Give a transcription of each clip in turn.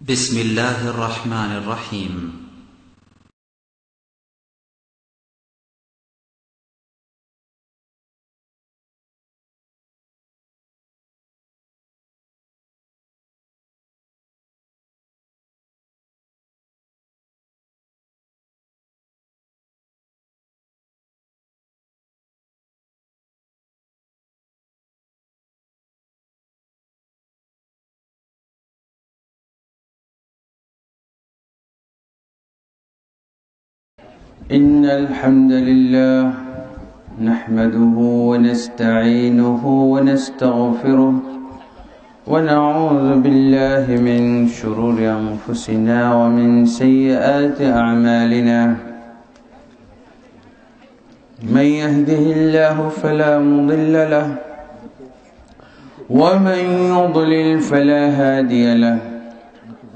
بسم الله الرحمن الرحيم. إن الحمد لله نحمده ونستعينه ونستغفره ونعوذ بالله من شرور أنفسنا ومن سيئات أعمالنا. من يهده الله فلا مضل له ومن يضلل فلا هادي له،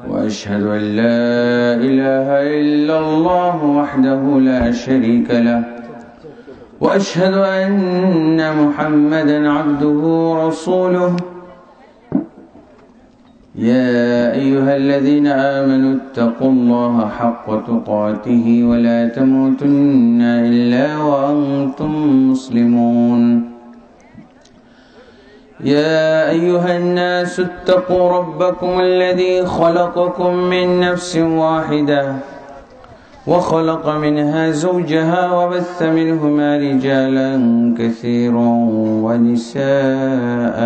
وأشهد أن لا إله إلا الله وحده لا شريك له، وأشهد أن محمدا عبده ورسوله. يا أيها الذين آمنوا اتقوا الله حق تقاته ولا تموتن إلا وأنتم مسلمون. يا أيها الناس اتقوا ربكم الذي خلقكم من نفس واحدة وخلق منها زوجها وبث منهما رجالا كثيرا ونساء،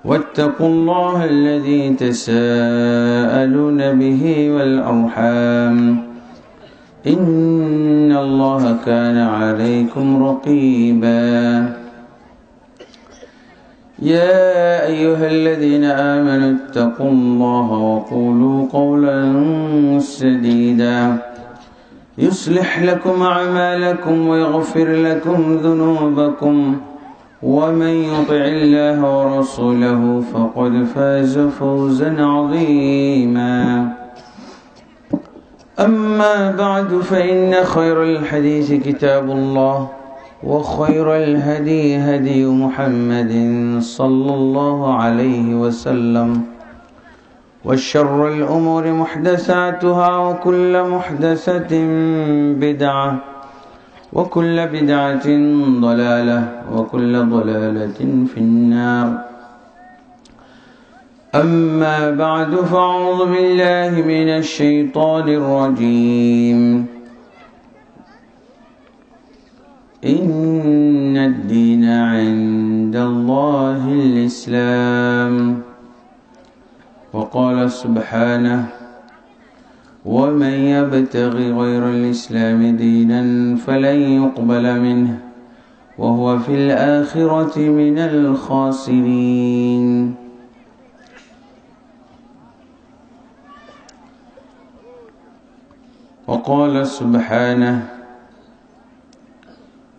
واتقوا الله الذي تساءلون به والأرحام، إن الله كان عليكم رقيبا. يا أيها الذين آمنوا اتقوا الله وقولوا قولا سديدا يصلح لكم أعمالكم ويغفر لكم ذنوبكم، ومن يطع الله ورسوله فقد فاز فوزا عظيما. أما بعد، فإن خير الحديث كتاب الله، وخير الهدي هدي محمد صلى الله عليه وسلم، وشر الأمور محدثاتها، وكل محدثة بدعة، وكل بدعة ضلالة، وكل ضلالة في النار. أما بعد، فأعوذ بالله من الشيطان الرجيم. إن الدين عند الله الإسلام. وقال سبحانه: ومن يبتغ غير الإسلام دينا فلن يقبل منه وهو في الآخرة من الخاسرين. وقال سبحانه: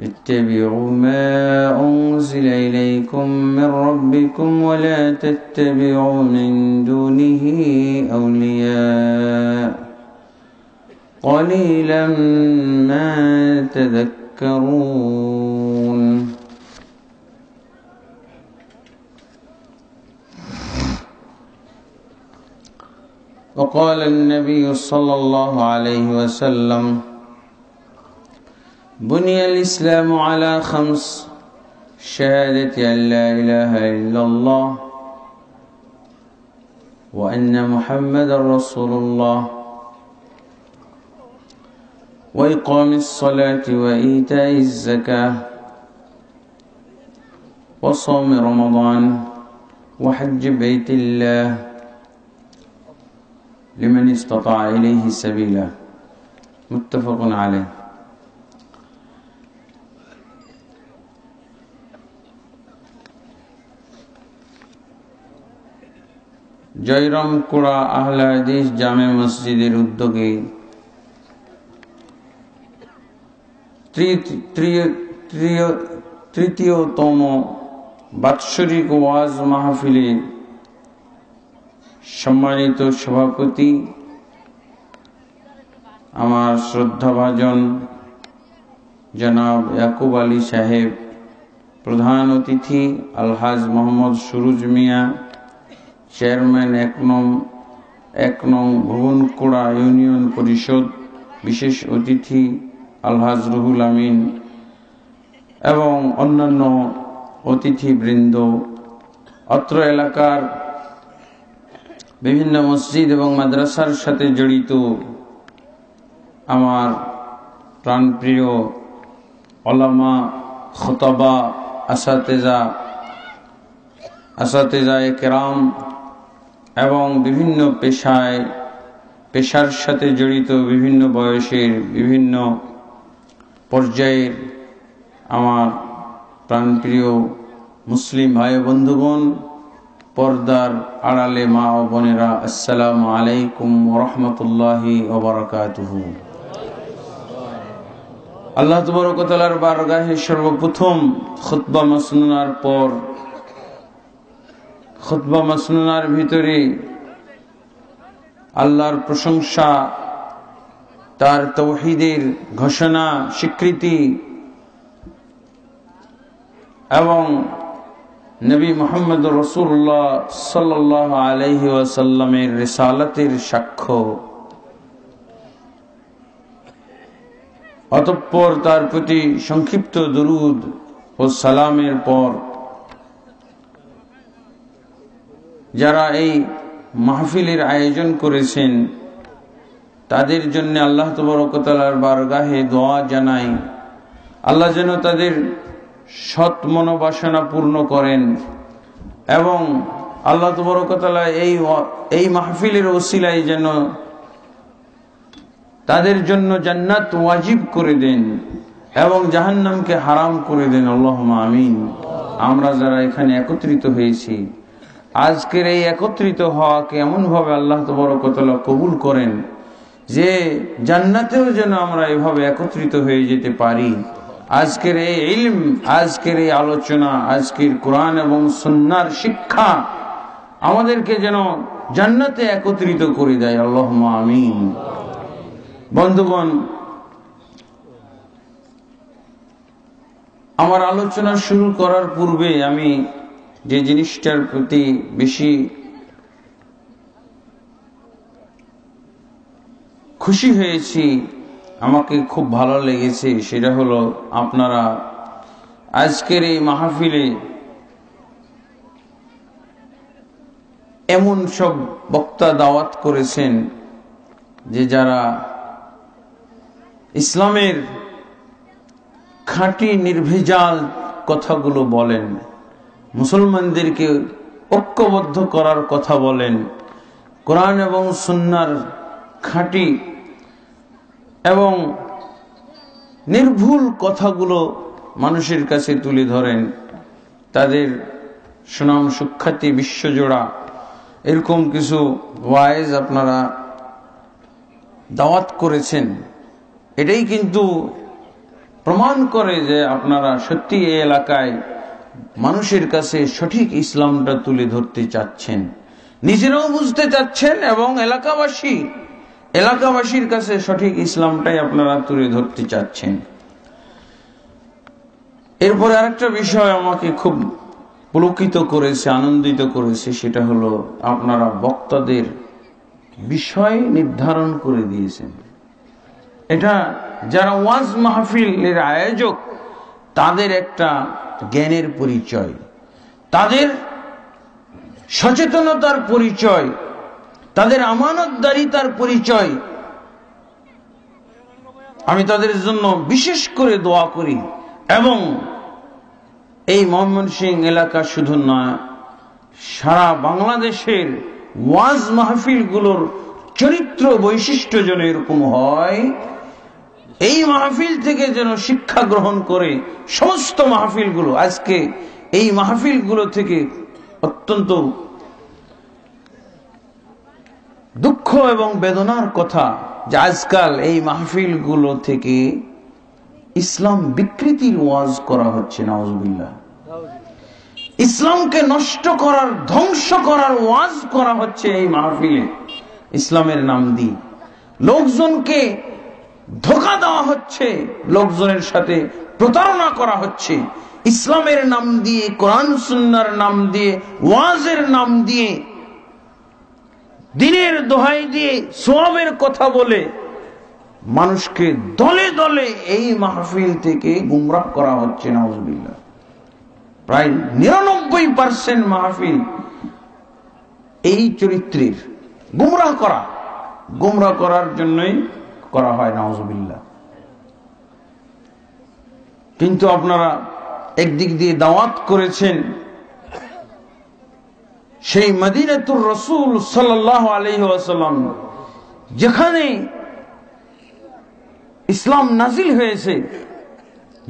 اتبعوا ما أنزل إليكم من ربكم ولا تتبعوا من دونه أولياء قليلا ما تذكرون. وقال النبي صلى الله عليه وسلم: بني الإسلام على 5: شهادة أن لا إله إلا الله وأن محمدا رسول الله، وإقام الصلاة وإيتاء الزكاة، وصوم رمضان، وحج بيت الله لمن استطاع إليه سبيلا. متفق عليه. জয়রামকুড়া আহলে হাদিস জামে মসজিদের উদ্যোগে তৃতীয়তম বাৎসরিক ওয়াজ মাহফিলে সম্মানিত সভাপতি আমার শ্রদ্ধাভাজন জনাব ইয়াকুব আলী সাহেব, প্রধান অতিথি আলহাজ মোহাম্মদ সুরুজ মিয়া, চেয়ারম্যান 1 নং 1 নং ভুবনকুড়া ইউনিয়ন পরিষদ বিশেষ অতিথি আলহাজ রুহুল আমিন এবং অন্যান্য অতিথিবৃন্দ, অত্র এলাকার বিভিন্ন মসজিদ এবং মাদ্রাসার সাথে জড়িত আমার প্রাণপ্রিয় ওলামা, খুতাবা, আসাতেজায়ে কেরাম এবং বিভিন্ন পেশার সাথে জড়িত বিভিন্ন বয়সের বিভিন্ন পর্যায়ের আমার প্রাণপ্রিয় মুসলিম ভাই বন্ধুগণ, পর্দার আড়ালে মা ও বোনেরা, আসসালামু আলাইকুম ওয়া রাহমাতুল্লাহি ওয়া বারাকাতুহু। আল্লাহ তাবারক ওয়া তাআলার বারগাহে সর্বপ্রথম খুতবা মাসনুনার পর খুতবা মাসনুনার ভিতরে আল্লাহর প্রশংসা, তার তাওহীদের ঘোষণা, স্বীকৃতি এবং নবী মুহাম্মদ রাসূলুল্লাহ সাল্লাল্লাহু আলাইহি ওয়াসাল্লামের রিসালাতের সাক্ষ্য, অতঃপর তার প্রতি সংক্ষিপ্ত দুরূদ ও সালামের পর যারা এই মাহফিলের আয়োজন করেছেন তাদের জন্য আল্লাহ তাবারক ওয়া তাআলার বারগাহে দোয়া জানাই, আল্লাহ যেন তাদের সৎ মনোবাসনা পূর্ণ করেন এবং আল্লাহ তাবারক ওয়া তাআলা এই মাহফিলের ওসিলায় যেন তাদের জন্য জান্নাত ওয়াজিব করে দেন এবং জাহান্নামকে হারাম করে দেন। আল্লাহুম্মা আমিন। আমরা যারা এখানে একত্রিত হয়েছি, আজকের এই একত্রিত হওয়াকে এমনভাবে আল্লাহ তাবারক ওয়া তাআলা কবুল করেন যে জান্নাতেও যেন আমরা এভাবে একত্রিত হয়ে যেতে পারি। আজকের এই ইলম, আজকের এই আলোচনা, আজকের কোরআন এবং সুন্নাহর শিক্ষা আমাদেরকে যেন জান্নাতে একত্রিত করে দেয়। আল্লাহুম্মা আমিন। বন্ধুগণ, আমার আলোচনা শুরু করার পূর্বে আমি যে জিনিসটার প্রতি বেশি খুশি হয়েছি, আমাকে খুব ভালো লেগেছে, সেটা হলো আপনারা আজকের এই মাহফিলে এমন সব বক্তা দাওয়াত করেছেন যে যারা ইসলামের খাঁটি নির্ভেজাল কথাগুলো বলেন, মুসলমানদেরকে ঐক্যবদ্ধ করার কথা বলেন, কোরআন এবং সুন্নাহর খাঁটি এবং নির্ভুল কথাগুলো মানুষের কাছে তুলে ধরেন। তাদের সুনাম সুখ্যাতি বিশ্বজোড়া এরকম কিছু ওয়াইজ আপনারা দাওয়াত করেছেন। এটাই কিন্তু প্রমাণ করে যে আপনারা সত্যি এই এলাকায় মানুষের কাছে সঠিক ইসলামটা তুলে ধরতে চাচ্ছেন, নিজেরাও বুঝতে চাচ্ছেন এবং এলাকাবাসীর কাছে সঠিক ইসলামটাই আপনারা তুলে ধরতে চাচ্ছেন। এরপরে আরেকটা বিষয় আমাকে খুব পুলকিত করেছে, আনন্দিত করেছে, সেটা হলো আপনারা বক্তাদের বিষয় নির্ধারণ করে দিয়েছেন। এটা যারা ওয়াজ মাহফিলের আয়োজক তাদের একটা জ্ঞানের পরিচয়, তাদের সচেতনতার পরিচয়, তাদের আমানতদারিতার পরিচয়। আমি তাদের জন্য বিশেষ করে দোয়া করি এবং এই ময়মনসিংহ এলাকা শুধু নয়, সারা বাংলাদেশের ওয়াজ মাহফিলগুলোর চরিত্র বৈশিষ্ট্য যেন এরকম হয়, এই মাহফিল থেকে যেন শিক্ষা গ্রহণ করে সমস্ত মাহফিলগুলো। আজকে এই মাহফিলগুলো থেকে অত্যন্ত দুঃখ এবং বেদনার কথা যে আজকাল এই মাহফিলগুলো থেকে ইসলাম বিকৃতির ওয়াজ করা হচ্ছে। নাউজুবিল্লাহ। ইসলামকে নষ্ট করার, ধ্বংস করার ওয়াজ করা হচ্ছে এই মাহফিলে। ইসলামের নাম দিয়ে লোকজনকে ধোঁকা দেওয়া হচ্ছে, লোকজনের সাথে প্রতারণা করা হচ্ছে, ইসলামের নাম দিয়ে, কোরআন সুন্নাহর নাম দিয়ে, ওয়াজের নাম দিয়ে দিনের দোহাই দিয়ে সওয়াবের কথা বলে মানুষকে দলে দলে এই মাহফিল থেকে গুমরাহ করা হচ্ছে। নাউজুবিল্লাহ। প্রায় 99% মাহফিল এই চরিত্রের গুমরাহ করার জন্যই করা হয়। নাউজুবিল্লাহ। কিন্তু আপনারা একদিক দিয়ে দাওয়াত করেছেন সেই মদিনাতুর রাসূল সাল্লাল্লাহু আলাইহি ওয়াসাল্লাম, যেখানে ইসলাম নাজিল হয়েছে,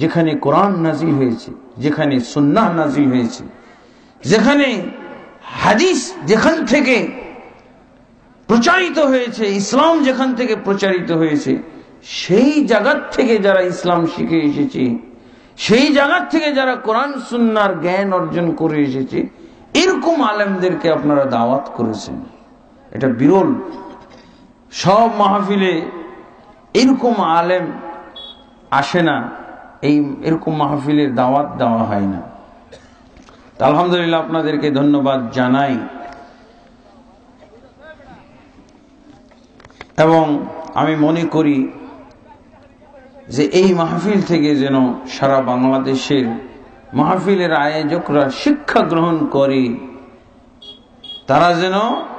যেখানে কোরআন নাজিল হয়েছে, যেখানে সুন্নাহ নাজিল হয়েছে, যেখানে হাদিস যেখান থেকে প্রচারিত হয়েছে, ইসলাম যেখান থেকে প্রচারিত হয়েছে, সেই জায়গা থেকে যারা ইসলাম শিখে এসেছে, সেই জায়গা থেকে যারা কোরআন সুন্নাহর জ্ঞান অর্জন করে এসেছে, এরকম আলেমদেরকে আপনারা দাওয়াত করেছেন। এটা বিরল। সব মাহফিলে এরকম আলেম আসে না, এরকম মাহফিলের দাওয়াত দেওয়া হয় না। আলহামদুলিল্লাহ, আপনাদেরকে ধন্যবাদ জানাই। এবং আমি মনে করি যে এই মাহফিল থেকে যেন সারা বাংলাদেশের মাহফিলের আয়োজকরা শিক্ষা গ্রহণ করে, তারা যেন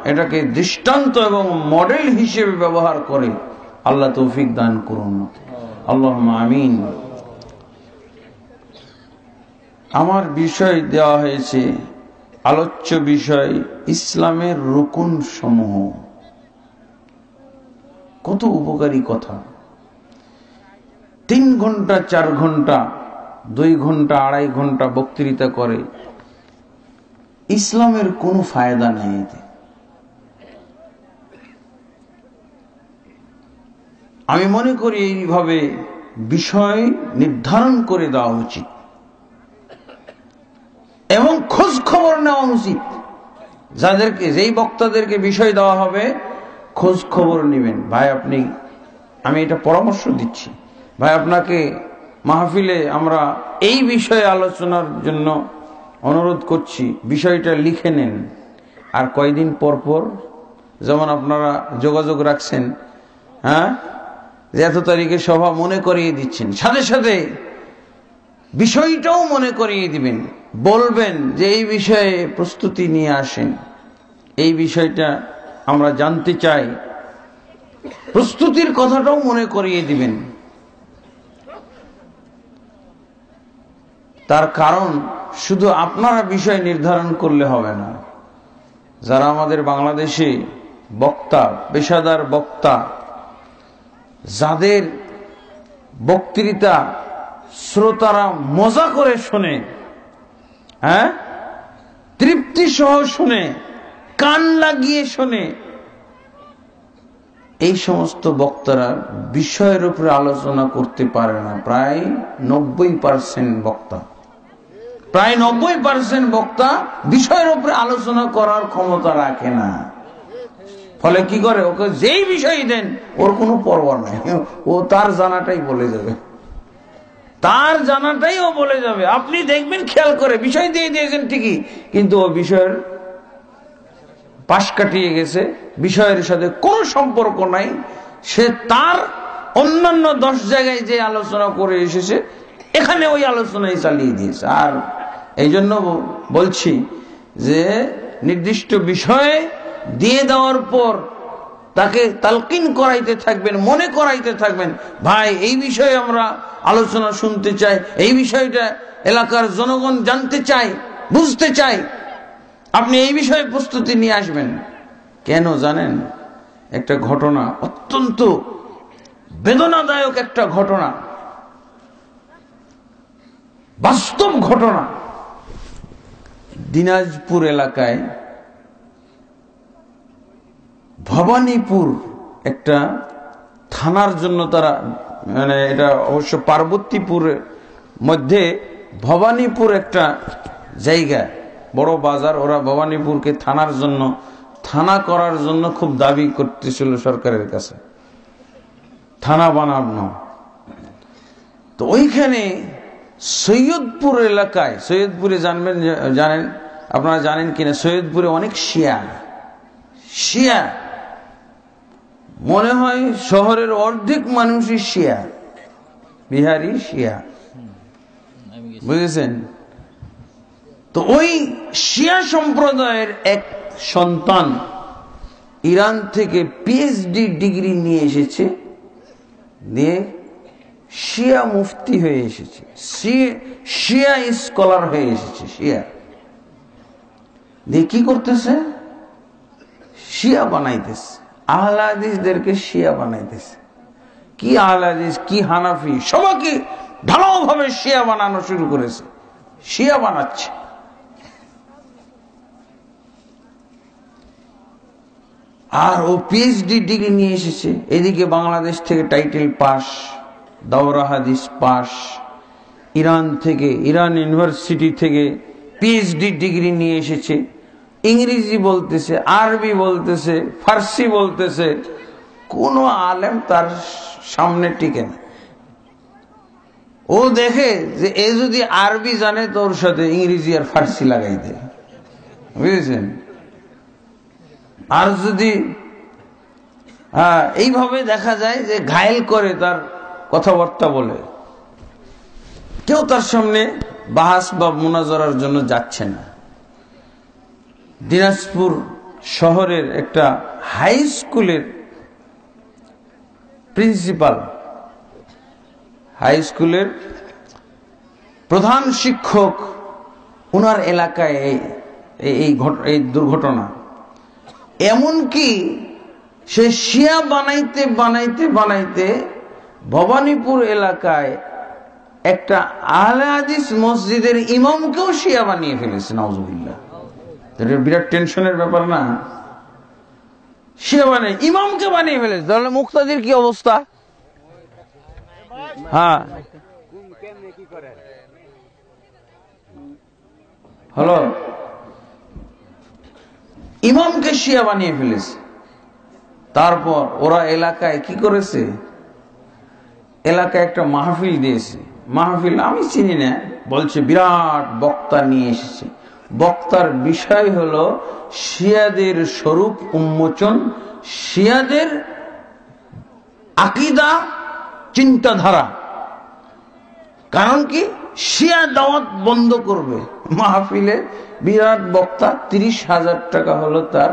এটাকে দৃষ্টান্ত এবং মডেল হিসেবে ব্যবহার করে। আল্লাহ তৌফিক দান করুন, আল্লাহুম্মা আমিন। আমার বিষয় দেওয়া হয়েছে, আলোচ্য বিষয় ইসলামের রুকুন সমূহ। কত উপকারী কথা। 3 ঘন্টা 4 ঘন্টা 2 ঘন্টা 2.5 ঘন্টা বক্তৃতা করে, ইসলামের কোনো ফায়দা নেই এতে। আমি মনে করি এইভাবে বিষয় নির্ধারণ করে দেওয়া উচিত এবং খোঁজ খবর নেওয়া উচিত। যেই বক্তাদেরকে বিষয় দেওয়া হবে, খোঁজ খবর নেবেন। ভাই আমি এটা পরামর্শ দিচ্ছি, ভাই আপনাকে মাহফিলে আমরা এই বিষয়ে আলোচনার জন্য অনুরোধ করছি, বিষয়টা লিখে নেন। আর কয়দিন পর পর যেমন আপনারা যোগাযোগ রাখছেন, যে এত তারিখে সভা মনে করিয়ে দিচ্ছেন, সাথে সাথে বিষয়টাও মনে করিয়ে দিবেন, বলবেন যে এই বিষয়ে প্রস্তুতি নিয়ে আসেন, এই বিষয়টা আমরা জানতে চাই, প্রস্তুতির কথাটাও মনে করিয়ে দিবেন। তার কারণ শুধু আপনারা বিষয় নির্ধারণ করলে হবে না। যারা আমাদের বাংলাদেশে বক্তা, পেশাদার বক্তা, যাদের বক্তৃতা শ্রোতারা মজা করে শোনে, তৃপ্তি সহ শোনে, কান লাগিয়ে শোনে, এই সমস্ত বক্তারা বিষয়ের উপরে আলোচনা করতে পারে না। প্রায় 90% বক্তা, প্রায় 90% বক্তা বিষয়ের উপরে আলোচনা করার ক্ষমতা রাখে না। ফলে কি করে, ওকে যেই বিষয় দেন ওর কোনো পরোয়া নাই, ও তার জানাটাই বলে যাবে, তার জানাটাই ও বলে যাবে। আপনি দেখবেন খেয়াল করে, বিষয় দিয়ে দিয়েছেন ঠিকই, কিন্তু ও বিষয়ের পাশ কাটিয়ে গেছে, বিষয়ের সাথে কোনো সম্পর্ক নাই। সে তার অন্যান্য 10 জায়গায় যে আলোচনা করে এসেছে, এখানে ওই আলোচনায় চালিয়ে দিয়েছে। আর এই জন্য বলছি যে নির্দিষ্ট বিষয়ে দিয়ে দেওয়ার পর তাকে তালকিন করাইতে থাকবেন, মনে করাইতে থাকবেন, ভাই এই বিষয়ে আমরা আলোচনা শুনতে চাই, এই বিষয়টা এলাকার জনগণ জানতে চাই, বুঝতে চাই, আপনি এই বিষয়ে প্রস্তুতি নিয়ে আসবেন। কেন জানেন? একটা ঘটনা, অত্যন্ত বেদনাদায়ক একটা ঘটনা, বাস্তব ঘটনা। দিনাজপুর এলাকায় ভবানীপুর একটা থানার জন্য তারা, মানে এটা অবশ্য পার্বতীপুরের মধ্যে ভবানীপুর একটা জায়গা, বড় বাজার। ওরা ভবানীপুরকে থানার জন্য, থানা করার জন্য খুব দাবি করতেছিল সরকারের কাছে, থানা বানানো। তো ওইখানে সৈয়দপুর এলাকায়, সৈয়দপুরে জানেন আপনারা জানেন কিনা, সৈয়দপুরে অনেক শিয়া, শিয়া, মনে হয় শহরের অর্ধেক মানুষই শিয়া, বিহারি শিয়া, বুঝেছেন? তো ওই শিয়া সম্প্রদায়ের এক সন্তান ইরান থেকে পিএইচডি ডিগ্রি নিয়ে এসেছে, দিয়ে শিয়া মুফতি হয়ে এসেছে, শিয়া স্কলার হয়ে এসেছে। শিয়া দিয়ে কি করতেছে? শিয়া বানাইতেছে, আহলে হাদিসদেরকে শিয়া বানাইতেছে। কি আহলে হাদিস, কি হানাফি, সবাইকে ঢালাও ভাবে শিয়া বানানো শুরু করেছে, শিয়া বানাচ্ছে। আর ও পিএইচডি ডিগ্রি নিয়ে এসেছে, এদিকে বাংলাদেশ থেকে টাইটেল পাস, দাওরা হাদিস পাস, ইরান থেকে, ইরান ইউনিভার্সিটি থেকে পিএইচডি ডিগ্রি নিয়ে এসেছে, ইংরেজি বলতেছে, আরবি বলতেছে, ফার্সি বলতেছে, কোন আলেম তার সামনে টিকে না। ও দেখে যে এ যদি আরবি জানে তো ওর সাথে ইংরেজি আর ফার্সি লাগাই দেয়, বুঝেছেন? আর যদি এইভাবে দেখা যায় যে ঘায়েল করে তার কথাবার্তা বলে, কেউ তার সামনে বাহাস বা মুনাজারার জন্য যাচ্ছে না। দিনাজপুর শহরের একটা হাই স্কুলের প্রিন্সিপাল, হাই স্কুলের প্রধান শিক্ষক, ওনার এলাকায় এই দুর্ঘটনা। এমনকি সে শিয়া বানাইতে বানাইতে বানাইতে ভবানীপুর এলাকায় একটা আহলে হাদিস মসজিদের ইমামকেও শিয়া বানিয়ে ফেলেছে, নাউজুবিল্লাহ। এটা বিরাট টেনশনের ব্যাপার না? শিয়া বানিয়ে ইমামকে বানিয়ে ফেলেছে, তাহলে মুক্তাদির কি অবস্থা? হ্যাঁ, হ্যালো, ইমামকে শিয়া বানিয়ে ফেলেছে। তারপর ওরা এলাকায় কি করেছে? এলাকায় একটা মাহফিল দিয়েছে। মাহফিল আমি চিনি না, বলছে বিরাট বক্তা নিয়ে এসেছে। বক্তার বিষয় হলো শিয়াদের স্বরূপ উন্মোচন, শিয়াদের আকীদা চিন্তাধারা। কারণ কি? শিয়া দাওয়াত বন্ধ করবে। মাহফিলে বিরাট বক্তা, 30,000 টাকা হলো তার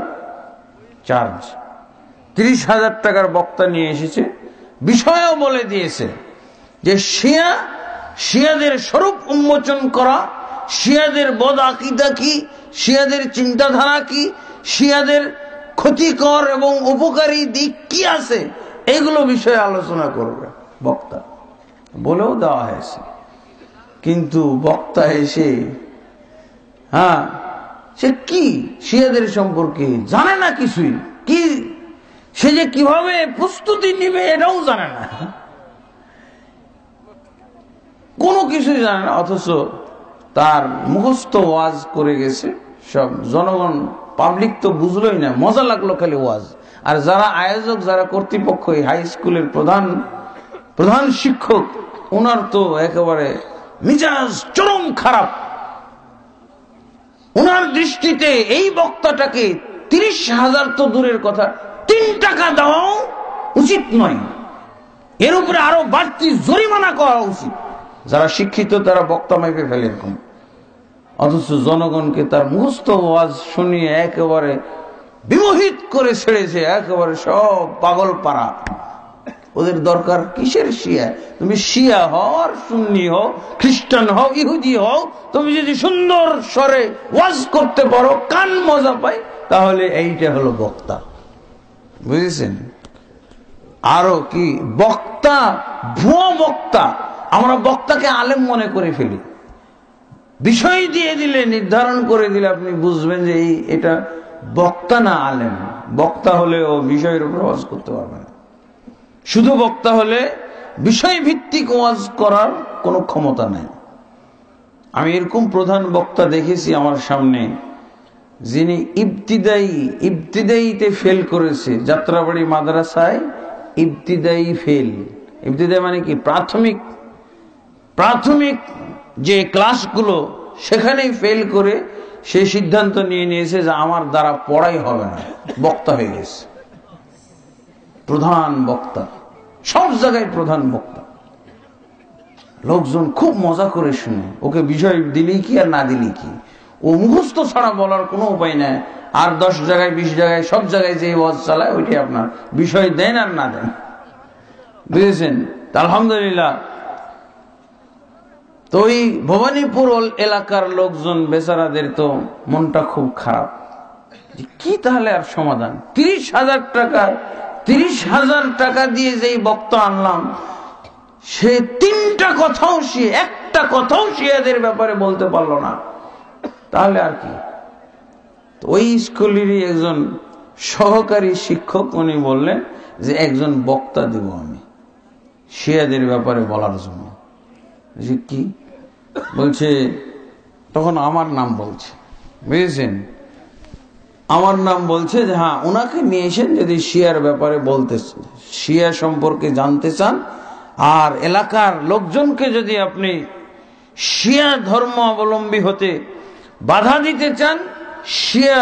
চার্জ। 30,000 টাকার বক্তা নিয়ে এসেছে, বিষয়ও বলে দিয়েছে যে শিয়াদের স্বরূপ উন্মোচন করা, শিয়াদের বদ আকীদা কি, শিয়াদের চিন্তাধারা কি, শিয়াদের ক্ষতিকর এবং উপকারী দিক কি আছে, এগুলো বিষয়ে আলোচনা করবে বক্তা। বলেও দেওয়া হয়েছে, কিন্তু বক্তা এসে সে কি শিয়াদের সম্পর্কে জানে না কিছুই, কি সে যে কিভাবে প্রস্তুতি নিবে এটাও জানে না, কোনো কিছুই জানে না। অথচ তার মুখস্থ ওয়াজ করে গেছে সব, জনগণ পাবলিক তো বুঝলোই না, মজা লাগলো খালি ওয়াজ। আর যারা আয়োজক, যারা কর্তৃপক্ষ, হাই স্কুলের প্রধান শিক্ষক, ওনার তো একেবারে মিজাজ চরম খারাপ। ওনার দৃষ্টিতে এই বক্তাটাকে 30,000 তো দূরের কথা, 3 টাকা দেওয়াও উচিত নয়, এর উপরে আরো বাড়তি জরিমানা করা উচিত। যারা শিক্ষিত তারা বক্তা মাইপে ফেলে এরকম। অথচ জনগণকে তার মুখস্থ ওয়াজ শুনিয়ে একেবারে বিমোহিত করে ছেড়েছে, একেবারে সব পাগল পাড়া। ওদের দরকার কিসের শিয়া? তুমি শিয়া হও আর সুন্নি হও, খ্রিস্টান হও, ইহুদি হও, তুমি যদি সুন্দর স্বরে ওয়াজ করতে পারো, কান মজা পাই, তাহলে এইটা হলো বক্তা, বুঝেছেন? আরো কি বক্তা, ভুয়া বক্তা। আমরা বক্তাকে আলেম মনে করে ফেলি, বিষয় দিয়ে দিলে, নির্ধারণ করে দিলে আপনি বুঝবেন যে এটা বক্তা না আলেম। বক্তা হলে ও বিষয়ের উপর ওয়াজ করতে পারবে না। শুধু বক্তা হলে বিষয় ভিত্তিক ওয়াজ করার কোনো ক্ষমতা নাই। আমি এরকম প্রধান বক্তা দেখেছি আমার সামনে, যিনি ইবতিদাইতে ফেল করেছে। যাত্রাবাড়ি মাদ্রাসায় ইবতিদাই ফেল। ইবতিদাই মানে কি? প্রাথমিক যে ক্লাসগুলো, সেখানেই ফেল করে সে সিদ্ধান্ত নিয়ে নিয়েছে যে আমার দ্বারা পড়াই হবে না, বক্তা হয়ে গেছে, প্রধান বক্তা, সব জায়গায় প্রধান বক্তা। লোকজন খুব মজা করে শুনে, ওকে বিষয় দিলেই কি আর না দিলেই কি, ও মুখস্থ ছাড়া বলার কোনো উপায় নাই। আর 10 জায়গায় 20 জায়গায় সব জায়গায় যে ওয়াজ চালায় ওইটাই আপনার বিষয় দেন আর না দেন, বুঝেছেন? আলহামদুলিল্লাহ। তো ওই ভবানীপুর এলাকার লোকজন বেচারাদের তো মনটা খুব খারাপ, কি তাহলে আর সমাধান? 30,000 টাকা দিয়ে যেই বক্তা আনলাম, সে 3টা কথাও একটা কথাও শিয়াদের ব্যাপারে বলতে পারলো না, তাহলে আর কি? ওই স্কুলেরই একজন সহকারী শিক্ষক উনি বললেন যে একজন বক্তা দেব আমি শিয়াদের ব্যাপারে বলার জন্য। কি বলছে? তখন আমার নাম বলছে, বুঝেছেন? আমার নাম বলছে যে হ্যাঁ, ওনাকে নিয়ে এসেন যদি শিয়ার ব্যাপারে বলতে, শিয়া সম্পর্কে জানতে চান, আর এলাকার লোকজনকে যদি আপনি শিয়া ধর্ম অবলম্বী হতে বাধা দিতে চান, শিয়া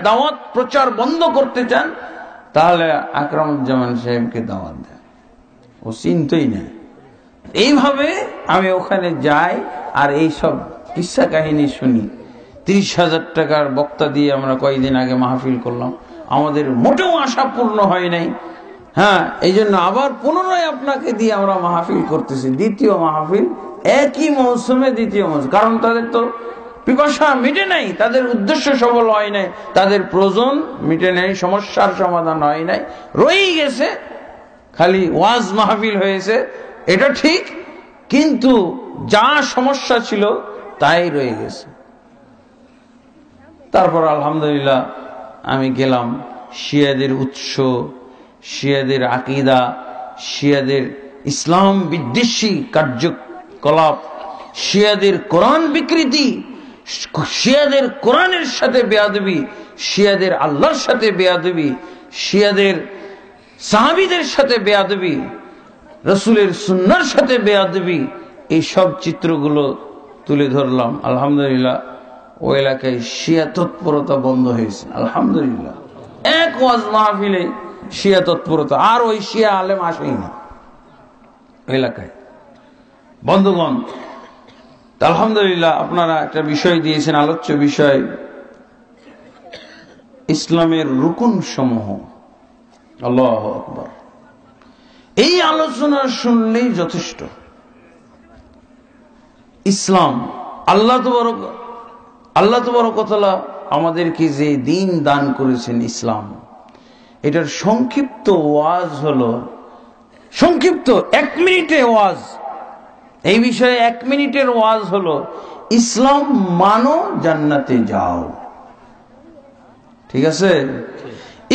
দাওয়াত প্রচার বন্ধ করতে চান, তাহলে আকরামুজ্জামান সাহেবকে দাওয়াত দেন। ও চিন্তই না। এইভাবে আমি ওখানে যাই আর এই সব কিস্সা কাহিনী শুনি। 30,000 টাকার বক্তা দিয়ে আমরা কয়েকদিন আগে মাহফিল করলাম, আমাদের মোটেও আশা পূর্ণ হয় নাই। হ্যাঁ, এই জন্য আবার পুনরায় আপনাকে দিয়ে আমরা মাহফিল করতেছি, দ্বিতীয় মাহফিল, একই মৌসুমে দ্বিতীয় মৌসুম। কারণ তাদের তো পিপাসা মিটে নাই, তাদের উদ্দেশ্য সফল হয় নাই, তাদের প্রয়োজন মিটে নাই, সমস্যার সমাধান হয় নাই, রয়েই গেছে, খালি ওয়াজ মাহফিল হয়েছে, এটা ঠিক, কিন্তু যা সমস্যা ছিল তাই রয়ে গেছে। তারপর আলহামদুলিল্লাহ আমি গেলাম, শিয়াদের উৎস, শিয়াদের আকীদা, শিয়াদের ইসলাম বিদ্বেষী কার্যকলাপ, শিয়াদের কোরআন বিকৃতি, শিয়াদের কোরআনের সাথে বেয়াদবি, শিয়াদের আল্লাহর সাথে বেয়াদবি, শিয়াদের সাহাবীদের সাথে বেয়াদবি, রাসূলের সুন্নাহর সাথে বেয়াদবি, এই সব চিত্রগুলো তুলে ধরলাম। আলহামদুলিল্লাহ ওই এলাকায় শিয়া তৎপরতা বন্ধ হয়েছে, আলহামদুলিল্লাহ। এক ওয়াজ মাহফিলে শিয়া তৎপরতা, আর ওই শিয়া আলেম আসেই না এলাকায়। বন্ধুগণ, আলহামদুলিল্লাহ আপনারা একটা বিষয় দিয়েছেন, আলোচ্য বিষয় ইসলামের রুকুন সমূহ। আল্লাহু আকবার। এই আলোচনা শুনলেই যথেষ্ট। ইসলাম, আল্লাহ তাবারক ওয়া তাআলা আমাদেরকে যে দ্বীন দান করেছেন ইসলাম, এটার সংক্ষিপ্ত ওয়াজ হলো, সংক্ষিপ্ত 1 মিনিটে ওয়াজ, এই বিষয়ে 1 মিনিটের ওয়াজ হলো ইসলাম মানো জান্নাতে যাও। ঠিক আছে?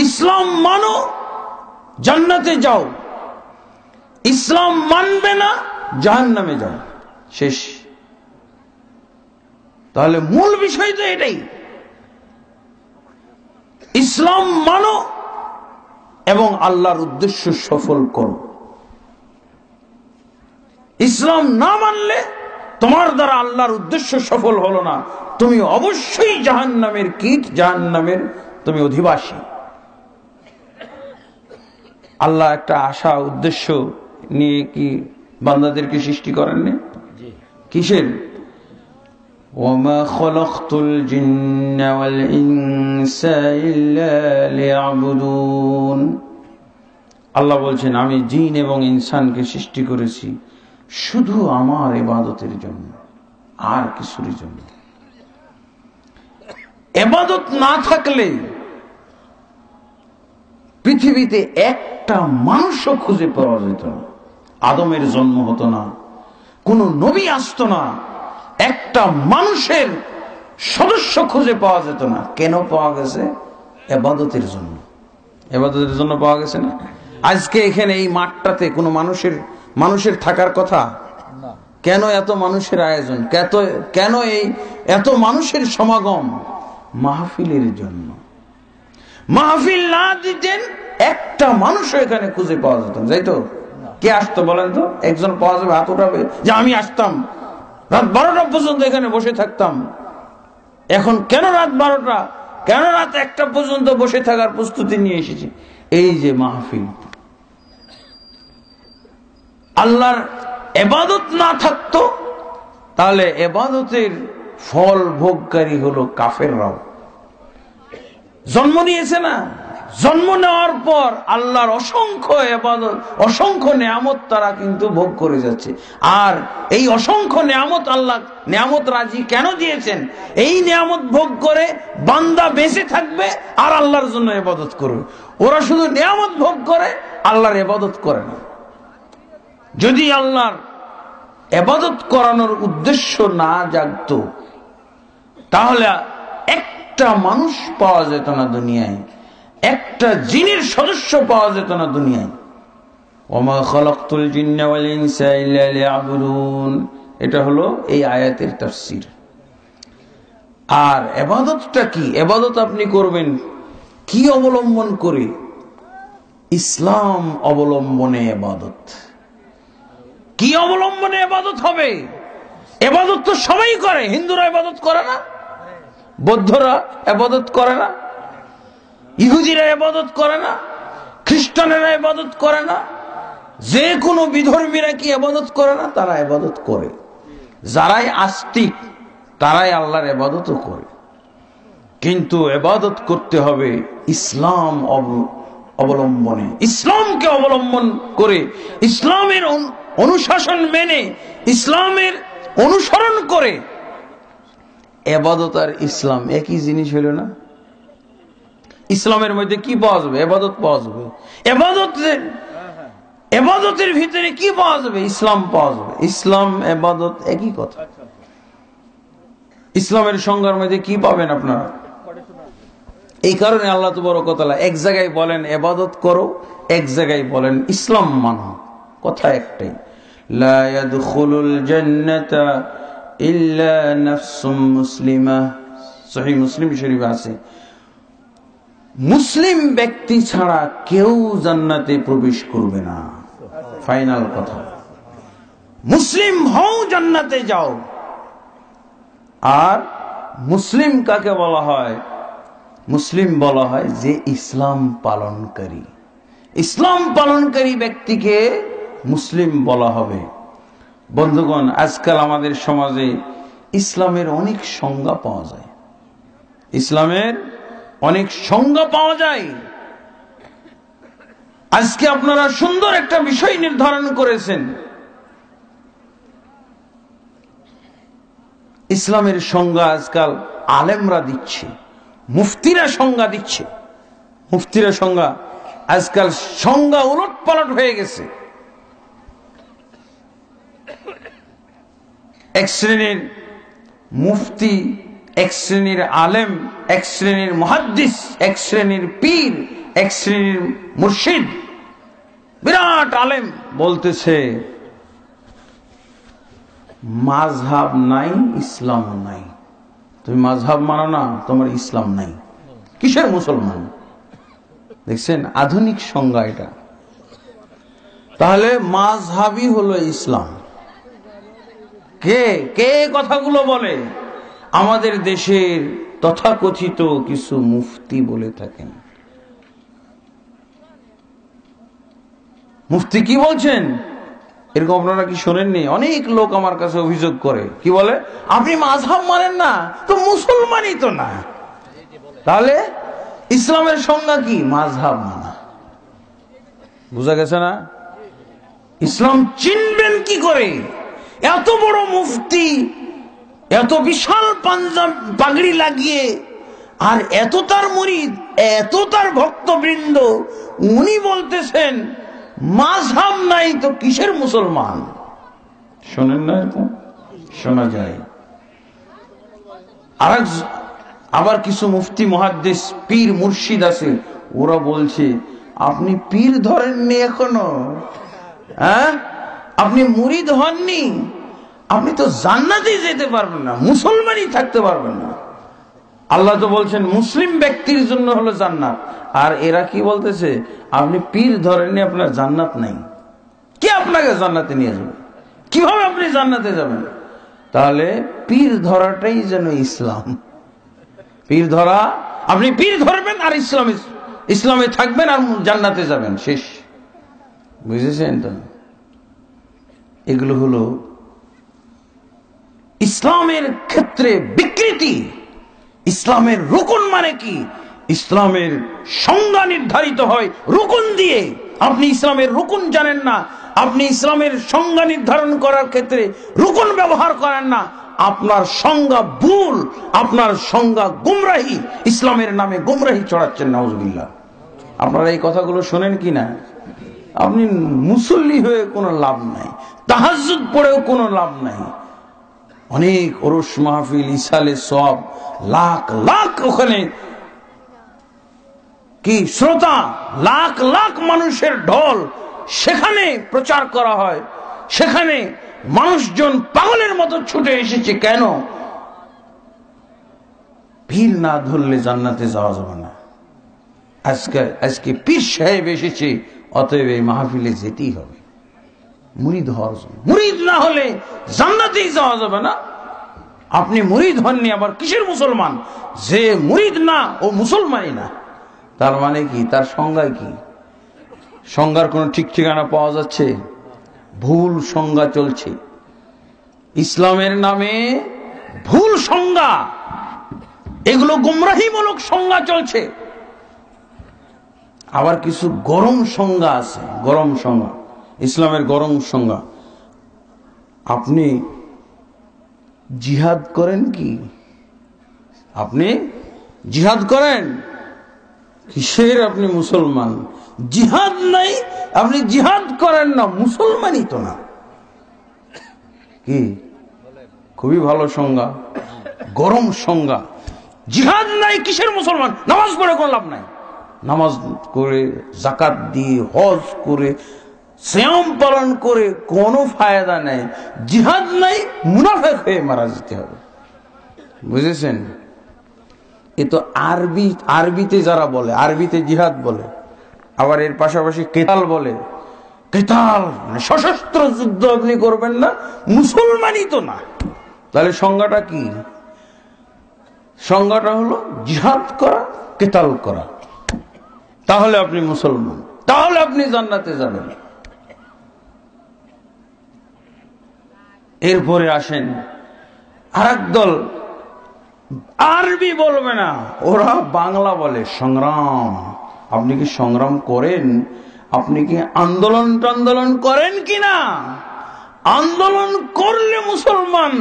ইসলাম মানো জান্নাতে যাও, ইসলাম মানবে না জাহান্নামে যাও, শেষ। তাহলে মূল বিষয় তো এটাই, ইসলাম মানো এবং আল্লাহর উদ্দেশ্য সফল করো। ইসলাম না মানলে তোমার দ্বারা আল্লাহর উদ্দেশ্য সফল হলো না, তুমি অবশ্যই জাহান্নামের কীট, জাহান্নামের তুমি অধিবাসী। আল্লাহ একটা আশা উদ্দেশ্য নিয়ে কি বান্দাদেরকে সৃষ্টি করেননি? কিসের? ওয়ামা খালাকতুল জিন্না ওয়াল ইনসা ইল্লা লিয়াবুদুন। আল্লাহ বলছেন আমি জিন এবং ইনসানকে সৃষ্টি করেছি শুধু আমার ইবাদতের জন্য, আর কিছুর জন্য। ইবাদত না থাকলে পৃথিবীতে একটা মানুষও খুঁজে পাওয়া যেত না, আদমের জন্ম হতো না, কোন নবী আসতো না, একটা মানুষের সদস্য খুঁজে পাওয়া যেত না। কেন পাওয়া গেছে? ইবাদতের জন্য। ইবাদতের জন্য পাওয়া গেছে না? আজকে এখানে এই মাঠটাতে কোনো মানুষের থাকার কথা না। কেন এত মানুষের আয়োজন? কেন এই এত মানুষের সমাগম? মাহফিলের জন্য। মাহফিল না দিতেন একটা মানুষও এখানে খুঁজে পাওয়া যেত না, যাই তো? কে আসতো বলেন তো? একজন পাওয়া যাবে, হাত উঠাবে যে আমি আসতাম। রাত 12টা পর্যন্ত এখানে বসে থাকতাম। এখন কেন রাত 12টা, কেন রাত 1টা পর্যন্ত বসে থাকার প্রস্তুতি নিয়ে এসেছি? এই যে মাহফিল, আল্লাহর ইবাদত না থাকতো তাহলে ইবাদতের ফল ভোগকারী হলো কাফেররাও। জন্ম নিয়েছে না, জন্ম নেওয়ার পর আল্লাহর অসংখ্য ইবাদত, অসংখ্য নিয়ামত তারা কিন্তু ভোগ করে যাচ্ছে। আর এই অসংখ্য নিয়ামত, আল্লাহ নিয়ামত রাজি কেন দিয়েছেন? এই নিয়ামত ভোগ করে বান্দা বেঁচে থাকবে আর আল্লাহর জন্য ইবাদত করবে। ওরা শুধু নিয়ামত ভোগ করে, আল্লাহর ইবাদত করে না। যদি আল্লাহর ইবাদত করানোর উদ্দেশ্য না জাগতো তাহলে একটা মানুষ পাওয়া যেত না দুনিয়ায়, একটা জিনের সদস্য পাওয়া যেত না দুনিয়ায়। ওমা খালাকতুল জিন্না ওয়াল ইনসা ইল্লা লিয়াবুদুন, এটা হলো এই আয়াতের তাফসীর। আর ইবাদতটা কি? ইবাদত আপনি করবেন কি অবলম্বন করে? ইসলাম অবলম্বনে ইবাদত। কি অবলম্বনে ইবাদত হবে? ইবাদত তো সবাই করে। হিন্দুরা ইবাদত করে না, বৌদ্ধরা ইবাদত করে না, ইহুদিরা ইবাদত করে না, খ্রিস্টানেরা ইবাদত করে না, যে কোনো বিধর্মীরা কি ইবাদত করে না? তারা ইবাদত করে। যারাই আস্তিক তারাই আল্লাহর ইবাদতও করে। কিন্তু ইবাদত করতে হবে ইসলাম অবলম্বনে, ইসলামকে অবলম্বন করে, ইসলামের অনুশাসন মেনে, ইসলামের অনুসরণ করে। ইবাদত আর ইসলাম একই জিনিস হলো না? ইসলামের মধ্যে কি পাওয়া যাবে? ইবাদত পাওয়া যাবে। ইবাদতের ভিতরে কি পাওয়া যাবে? ইসলাম পাওয়া যাবে। ইসলাম ইবাদত একই কথা। ইসলামের সংজ্ঞার মধ্যে কি পাবেন আপনারা? এই কারণে আল্লাহ তাবারক ওয়া তাআলা এক জায়গায় বলেন ইবাদত করো, এক জায়গায় বলেন ইসলাম মানো। কথা একটাই, লা ইয়াদখুলুল জান্নাতা ইল্লা নাফসুম মুসলিমা। সহিহ মুসলিম শরীফে আছে, মুসলিম ব্যক্তি ছাড়া কেউ জান্নাতে প্রবেশ করবে না। ফাইনাল কথা, মুসলিম হও, জান্নাতে যাও। আর মুসলিম কাকে বলা হয়? মুসলিম বলা হয় যে ইসলাম পালনকারী। ইসলাম পালনকারী ব্যক্তিকে মুসলিম বলা হবে। বন্ধুগণ, আজকাল আমাদের সমাজে ইসলামের অনেক সংজ্ঞা পাওয়া যায়। ইসলামের অনেক সংজ্ঞা পাওয়া যায়। আজকে আপনারা সুন্দর একটা বিষয় নির্ধারণ করেছেন। ইসলামের সংজ্ঞা আজকাল আলেমরা দিচ্ছে, মুফতিরা সংজ্ঞা দিচ্ছে। মুফতিরা সংজ্ঞা, আজকাল সংজ্ঞা উলট পালট হয়ে গেছে। এক শ্রেণীর মুফতি, এক শ্রেণীর আলেম, এক শ্রেণীর মুহাদ্দিস, এক শ্রেণীর পীর, এক শ্রেণীর মুর্শিদ, বিরাট আলেম বলতেছে মাযহাব নাই, ইসলাম নাই। তুমি মাযহাব মানো না, তোমার ইসলাম নাই। কিসের মুসলমান? দেখছেন আধুনিক সংজ্ঞা এটা। তাহলে মাযহাবই হলো ইসলাম। কে কে কথাগুলো বলে? আমাদের দেশের তথাকথিত কিছু মুফতি বলে থাকেন। মুফতি কি বলছেন এরকম আপনারা কি শোনেননি? অনেক লোক আমার কাছে অভিযোগ করে, কি বলে, আপনি মাযহাব মানেন না তো মুসলমানই তো না। তাহলে ইসলামের সংজ্ঞা কি? মাযহাব মানা। বুঝা গেছে না? ইসলাম চিনবেন কি করে? এত বড় মুফতি, এত বিশাল পাগড়ি লাগিয়ে, আর এত তার মুরিদ, এত তার ভক্তবৃন্দ, উনি বলতেছেন মাযহাব নাই তো কিসের মুসলমান? শোনেন না? এরকম শোনা যায়। আবার কিছু মুফতি, মুহাদ্দিস, পীর, মুর্শিদ আছে, ওরা বলছে আপনি পীর ধরেননি এখনো, হ্যাঁ? আপনি মুরিদ হননি, আপনি তো জান্নাতে যেতে পারবেন না, মুসলমানই থাকতে পারবেন না। আল্লাহ তো বলছেন মুসলিম ব্যক্তির জন্য হলো জান্নাত। আর এরা কি বলতেছে, আপনি পীর ধরেননি, আপনার জান্নাত নাই। কে আপনাকে জান্নাতে নিয়ে যাবে? কিভাবে আপনি জান্নাতে যাবেন? তাহলে পীর ধরাটাই যেন ইসলাম। পীর ধরা, আপনি পীর ধরবেন আর ইসলামে থাকবেন আর জান্নাতে যাবেন, শেষ। বুঝেছেন তো? এগুলো হলো ইসলামের ক্ষেত্রে বিকৃতি। ইসলামের রুকুন মানে কি? ইসলামের সংজ্ঞা নির্ধারিত হয় রুকুন দিয়ে। আপনি ইসলামের রুকুন জানেন না, আপনি ইসলামের সংজ্ঞা নির্ধারণ করার ক্ষেত্রে রুকুন ব্যবহার করেন না, আপনার সংজ্ঞা ভুল, আপনার সংজ্ঞা গুমরাহি। ইসলামের নামে গুমরাহি চড়াচ্ছেন, নাউজুবিল্লাহ। আপনারা এই কথাগুলো শোনেন কি না? আপনি মুসল্লি হয়ে কোনো লাভ নাই, তাহাজ্জুদ পড়েও কোনো লাভ নাই। অনেক ওরস মাহফিল, ইসালে সব, লাখ লাখ ওখানে কি শ্রোতা, লাখ লাখ মানুষের ঢল, সেখানে প্রচার করা হয়, সেখানে মানুষজন পাগলের মতো ছুটে এসেছে। কেন? ভিড় না ধরলে জান্নাতে যাওয়া যাবে না। আজকে পীর সাহেব এসেছে, অতএব এই মাহফিলে যেতেই হবে মুরিদ হওয়ার জন্য। মুরিদ না হলে জান্নাতেই যাওয়া যাবে না। আপনি মুরিদ হননি, আবার কিসের মুসলমান? যে মুরিদ না ও মুসলমানই না। তার মানে কি? তার সংজ্ঞায় কি? সংজ্ঞার কোন ঠিক ঠিকানা পাওয়া যাচ্ছে? ভুল সংজ্ঞা চলছে। ইসলামের নামে ভুল সংজ্ঞা, এগুলো গুমরাহিমূলক সংজ্ঞা চলছে। আবার কিছু গরম সংজ্ঞা আছে, গরম সংজ্ঞা, ইসলামের গরম সংজ্ঞা। আপনি জিহাদ করেন কি? আপনি জিহাদ করেন? কিসের আপনি মুসলমান? জিহাদ নাই, আপনি জিহাদ করেন না, মুসলমানই তো না। কি খুবই ভালো সংজ্ঞা, গরম সংজ্ঞা। জিহাদ নাই, কিসের মুসলমান? নামাজ পড়ে কোনো লাভ নাই। নামাজ করে, যাকাত দিয়ে, হজ করে, সিয়াম পালন করে কোনো ফায়দা নাই। জিহাদ নাই, মুনাফিক হয়ে মারা যেতে হবে। বুঝেছেন? এ তো আরবিতে যারা বলে, আরবিতে জিহাদ বলে, আবার এর পাশাপাশি কেতাল বলে। কেতাল মানে সশস্ত্র যুদ্ধ আপনি করবেন না, মুসলমানই তো না। তাহলে সংজ্ঞাটা কি? সংজ্ঞাটা হলো জিহাদ করা, কেতাল করা। তাহলে আপনি মুসলমান, তাহলে আপনি জান্নাতে যাবেন। এরপরে আসেন আরেক দল, আরবি বলবে না, ওরা বাংলা বলে সংগ্রাম। আপনি কি সংগ্রাম করেন? আপনি কি আন্দোলন করেন কিনা? আন্দোলন করলে মুসলমান,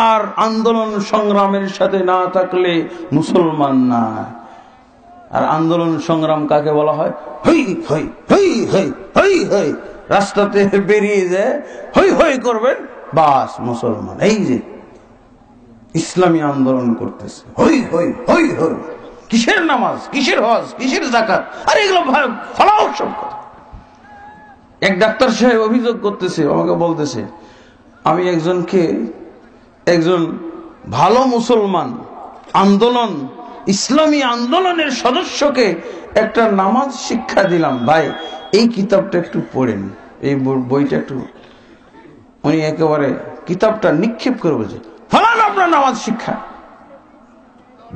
আর আন্দোলন সংগ্রামের সাথে না থাকলে মুসলমান না। আর আন্দোলন সংগ্রাম কাকে বলা হয়? হই হই হই হই হই হই, রাস্তাতে বেরিয়ে যায় হই হই করবেন, বাস মুসলমান। এই যে ইসলামী আন্দোলন করতেছে, হই হই হই হই। কিসের নামাজ, কিসের হজ, কিসের যাকাত? আর এগুলো ফলাও সব কথা। এক ডাক্তার সাহেব অভিযোগ করতেছে, আমাকে বলতেছে, আমি একজন ভালো মুসলমান আন্দোলন, ইসলামী আন্দোলনের সদস্যকে একটা নামাজ শিক্ষা দিলাম। ভাই, এই কিতাবটা একটু পড়েন, এই বইটা একটু। উনি একেবারে কিতাবটা নিক্ষেপ করে বলছে, ফলান আপনার নামাজ শিক্ষা।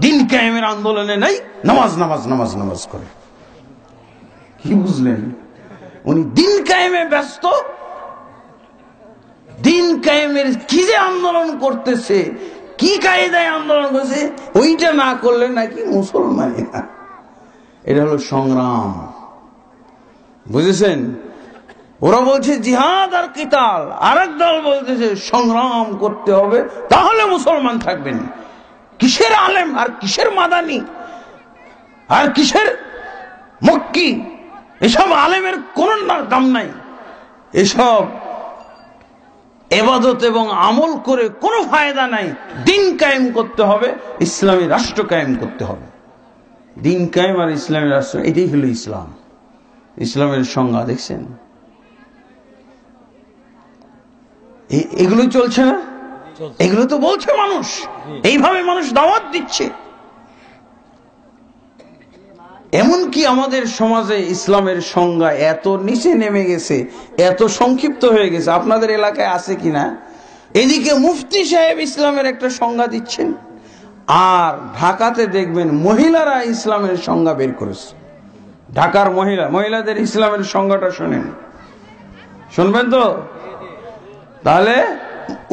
দিন কায়েমের আন্দোলনে নাই, নামাজ নামাজ নামাজ নামাজ করে। কি বুঝলেন? উনি দিন কায়েমে ব্যস্ত। দিন কায়েমের কি যে আন্দোলন করতেছে, কি কায়দায় আন্দোলন করছে, ওইটা না করলে নাকি মুসলমানই না। এটা হলো সংগ্রাম। বুঝেছেন? ওরা বলছে জিহাদ আর কিতাল, আরেক দল বলতেছে সংগ্রাম করতে হবে, তাহলে মুসলমান থাকবেন। কিসের আলেম আর কিসের মাদানি আর কিসের মক্কি, এসব আলেমের কোন দাম নাই। এসব ইবাদত এবং আমল করে কোনো ফায়দা নাই। দিন কায়েম করতে হবে, ইসলামী রাষ্ট্র কায়েম করতে হবে। দিন কায়েম আর ইসলামী রাষ্ট্র, এটাই হলো ইসলাম। ইসলামের সংজ্ঞা দেখছেন? এগুলো চলছে না? এগুলো তো বলছে মানুষ, এইভাবে মানুষ দাওয়াত দিচ্ছে। এমনকি আমাদের সমাজে ইসলামের সংজ্ঞা এত নিচে নেমে গেছে, এত সংক্ষিপ্ত হয়ে গেছে। আপনাদের এলাকায় আছে কিনা এদিকে মুফতি সাহেব ইসলামের একটা সংজ্ঞা দিচ্ছেন, আর ঢাকাতে দেখবেন মহিলারা ইসলামের সংজ্ঞা বের করেছে। ঢাকার মহিলাদের ইসলামের সংজ্ঞাটা শোনেন, শুনবেন তো? তাহলে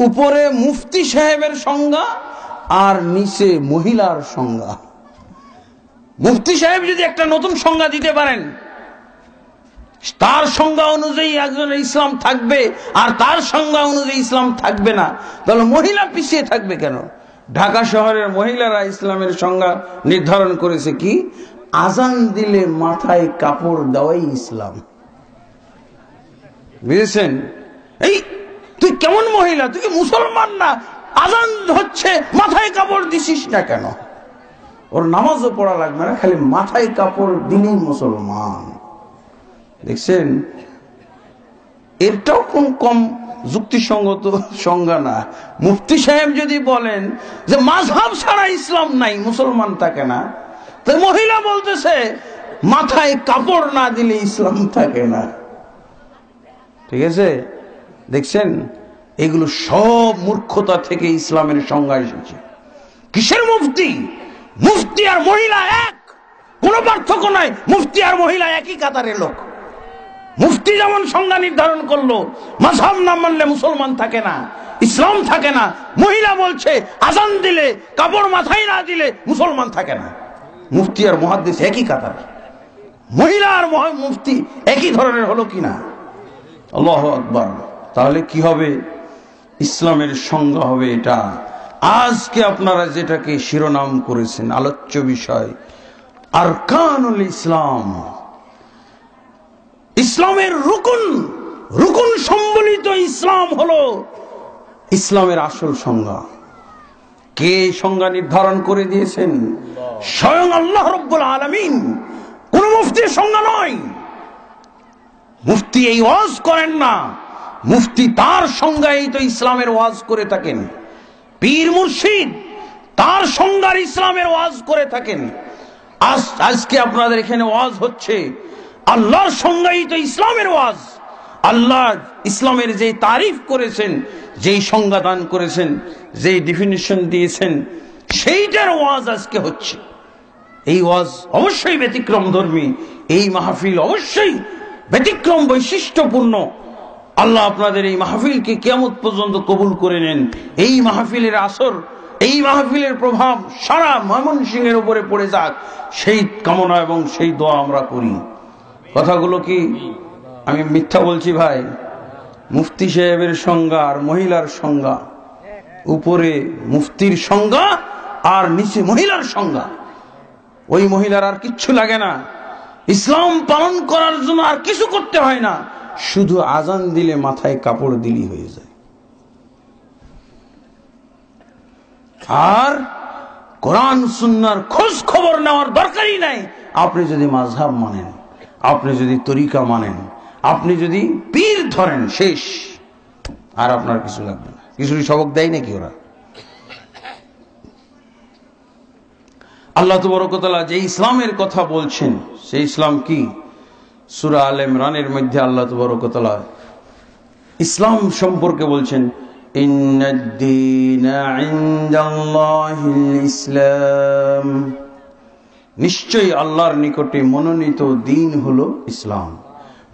উপরে মুফতি সাহেবের সংজ্ঞা আর নিচে মহিলার সংজ্ঞা। মুফতি সাহেব যদি একটা নতুন সংজ্ঞা দিতে পারেন, তার সংজ্ঞা অনুযায়ী একজনের ইসলাম থাকবে আর তার সংজ্ঞা অনুযায়ী ইসলাম থাকবে না, তাহলে মহিলা পিছিয়ে থাকবে কেন? ঢাকা শহরের মহিলারা ইসলামের সংজ্ঞা নির্ধারণ করেছে কি, আজান দিলে মাথায় কাপড় দেওয়াই ইসলাম। বুঝেছেন? এই তুই কেমন মহিলা, তুই কি মুসলমান না? আজান হচ্ছে, মাথায় কাপড় দিছিস না কেন? ওর নামাজও পড়া লাগবে না, খালি মাথায় কাপড় দিলেই মুসলমান। দেখছেন, এটাও কোন কম যুক্তিসঙ্গত সংজ্ঞা না। মুফতি সাহেব যদি বলেন যে মাযহাব ছাড়া ইসলাম নাই, মুসলমান থাকে না, তো মহিলা বলতেছে মাথায় কাপড় না দিলে ইসলাম থাকে না। ঠিক আছে? দেখছেন, এগুলো সব মূর্খতা থেকে ইসলামের সংজ্ঞা এসেছে। কিসের মুফতি? মুফতি আর মহিলা এক, কোনো পার্থক্য নাই। মুফতি আর মহিলা একই কাতারের লোক। মুফতি যেমন সংজ্ঞা নির্ধারণ করলো, মাযহাব না মানলে মুসলমান থাকে না, ইসলাম থাকে না, মহিলা বলছে আজান দিলে কাপড় মাথায় না দিলে মুসলমান থাকে না। মুফতি আর মুহাদ্দিস একই কাতার, মহিলা আর মুফতি একই ধরনের হলো কিনা? আল্লাহু আকবার। তাহলে কি হবে? ইসলামের সংজ্ঞা হবে এটা। আজকে আপনারা যেটাকে শিরোনাম করেছেন, আলোচ্য বিষয় আরকানুল ইসলাম, ইসলামের রুকুন সম্বলিত ইসলাম হলো ইসলামের আসল সংজ্ঞা। কে সংজ্ঞা নির্ধারণ করে দিয়েছেন? স্বয়ং আল্লাহ রাব্বুল আলামিন, কোন মুফতির সংজ্ঞা নয়। মুফতি এই ওয়াজ করেন না, মুফতি তার সংজ্ঞায় তো ইসলামের ওয়াজ করে থাকেন। পীর মুর্শিদ তার সংজ্ঞার ইসলামের ওয়াজ করে থাকেন। আজকে আপনাদের এখানে ওয়াজ হচ্ছে, আল্লাহর সংজ্ঞাই তো ইসলামের ওয়াজ। আল্লাহ ইসলামের যে তারিফ করেছেন, যেই সংজ্ঞা দান করেছেন, যেই ডেফিনিশন দিয়েছেন, সেইটার ওয়াজ আজকে হচ্ছে। এই ওয়াজ অবশ্যই ব্যতিক্রম ধর্মী, এই মাহফিল অবশ্যই ব্যতিক্রম বৈশিষ্ট্যপূর্ণ। আল্লাহ আপনাদের এই মাহফিলকে কিয়ামত পর্যন্ত কবুল করে নেন। এই মাহফিলের আসর, এই মাহফিলের প্রভাব সারা ময়মনসিংহের উপরে পড়ে যাক, সেই কামনা এবং সেই দোয়া আমরা করি। কথাগুলো কি আমি মিথ্যা বলছি ভাই? মুফতি সাহেবের সংজ্ঞা আর মহিলার সংজ্ঞা, উপরে মুফতির সংজ্ঞা আর নিচে মহিলার সংজ্ঞা। ওই মহিলার আর কিচ্ছু লাগে না, ইসলাম পালন করার জন্য আর কিছু করতে হয় না, শুধু আজান দিলে মাথায় কাপড় দিলেই হয়ে যায়। আর কোরআন সুন্নাহর খোঁজ খবর নেওয়ার দরকারই নাই। আপনি যদি মাযহাব মানেন, আপনি যদি তরিকা মানেন, আপনি যদি পীর ধরেন, শেষ। আর আপনার কিছু লাগবে না। কিছু সবক দেয় নাকি ওরা? আল্লাহ তাবারক ওয়া তাআলা যে ইসলামের কথা বলছেন, সেই ইসলাম কি? সূরা আলে ইমরানের মধ্যে আল্লাহ তাবারক ওয়া তাআলা ইসলাম সম্পর্কে বলছেন, ইন্নাদ-দীনা ইনদাল্লাহিল ইসলাম, নিশ্চয়ই আল্লাহর নিকটে মনোনীত দিন হলো ইসলাম।